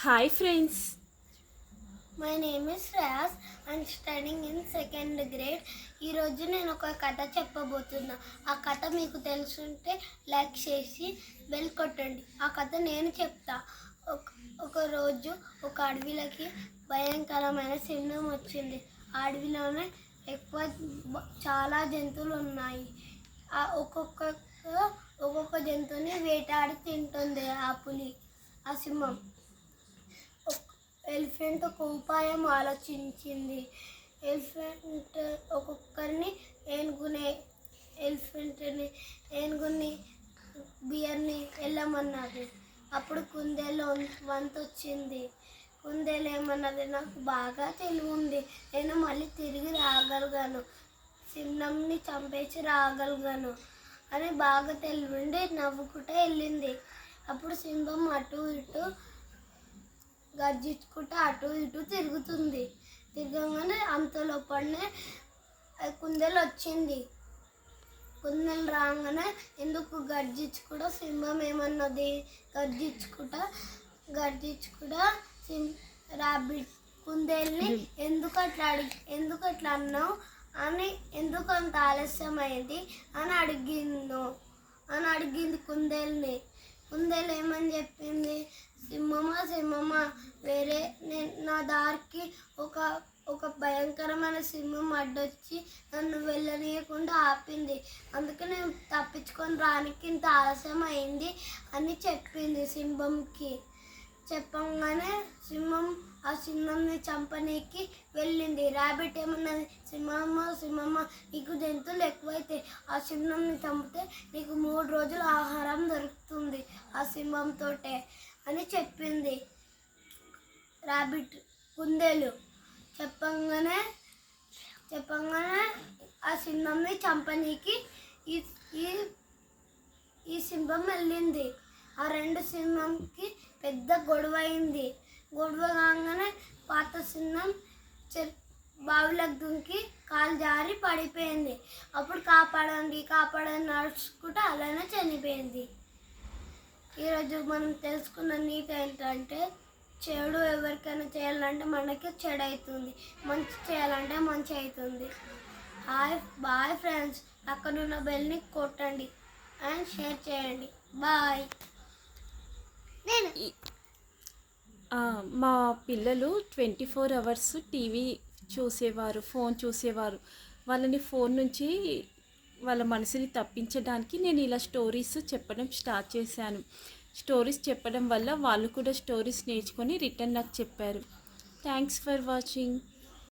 Hi friends. My name is Rayas. I'm studying in second grade. ఈరోజు నేను ఒక కథ చెప్పబోతున్నా. ఆ కథ మీకు తెలుసుంటే లైక్ చేసి బెల్ కొట్టండి. ఆ కథ నేను చెప్తా. ఒక రోజు ఒక అడవిలోకి భయంకరమైన సింహం వచ్చింది. ఆ అడవిలోనే చాలా జంతువులు ఉన్నాయి. ఒక్కొక్క జంతువుని వేటాడి తింటుంది ఆ పులి, ఆ సింహం. ఎలిఫెంట్ ఒక ఉపాయం ఆలోచించింది. ఎలిఫెంట్ ఒక్కొక్కరిని ఏనుగుని బియర్ని వెళ్ళమన్నది. అప్పుడు కుందేలు వంతు వచ్చింది. కుందేలు ఏమన్నది, నాకు బాగా తెలివి ఉంది, నేను మళ్ళీ తిరిగి రాగలిగాను, సింహంని చంపేసి రాగలిగాను అని బాగా తెలివిండి నవ్వుకుంటూ వెళ్ళింది. అప్పుడు సింహం అటు ఇటు గర్జించుకుంటూ అటు ఇటు తిరుగుతుంది. తిరగగానే అంతలోపలనే కుందేలు వచ్చింది. కుందేలు రాగానే ఎందుకు గర్జించుకుంటా సింహం ఏమన్నది, గర్జించుకుంటా రాబిట్ కుందేల్ని ఎందుకు అట్లా అన్నావు అని, ఎందుకు అంత ఆలస్యమైంది అని అడిగింది కుందేల్ని. కుందేలు ఏమని చెప్పింది, సింహమా వేరే నా దారికి ఒక భయంకరమైన సింహం అడ్డొచ్చి నన్ను వెళ్ళనీయకుండా ఆపింది, అందుకే నేను తప్పించుకొని రానికి ఇంత ఆలస్యం అయింది అని చెప్పింది సింహంకి. చెప్పంగానే ఆ సింహంని చంపనీకి వెళ్ళింది. ర్యాబిట్ ఏమన్నది, సింహమ్మ నీకు జంతువులు ఎక్కువైతే ఆ సింహంని చంపితే నీకు 3 రోజులు ఆహారం దొరుకుతుంది ఆ సింహంతోటే అని చెప్పింది ర్యాబిట్. కుందేలు చెప్పంగానే ఆ సింహంని చంపనీకి ఈ సింహం వెళ్ళింది. ఆ 2 సింహంకి పెద్ద గొడవ అయింది. గొడవ కాగానే పాత సింహం బావిలోకి దుంకి కాలు జారి పడిపోయింది. అప్పుడు కాపాడండి నడుచుకుంటూ అలానే చనిపోయింది. ఈరోజు మనం తెలుసుకున్న నీతి ఏంటంటే, చెడు ఎవరికైనా చేయాలంటే మనకి చెడు అవుతుంది, మంచి చేయాలంటే మంచి అవుతుంది. Bye friends. అక్కడున్న బెల్ని కొట్టండి అండ్ షేర్ చేయండి. బాయ్. మా పిల్లలు 24 hours టీవీ చూసేవారు, ఫోన్ చూసేవారు. వాళ్ళని ఫోన్ నుంచి వాళ్ళ మనసుని తప్పించడానికి నేను ఇలా స్టోరీస్ చెప్పడం స్టార్ట్ చేశాను. స్టోరీస్ చెప్పడం వల్ల వాళ్ళు కూడా స్టోరీస్ నేర్చుకొని రిటర్న్ నాకు చెప్పారు. Thanks for watching.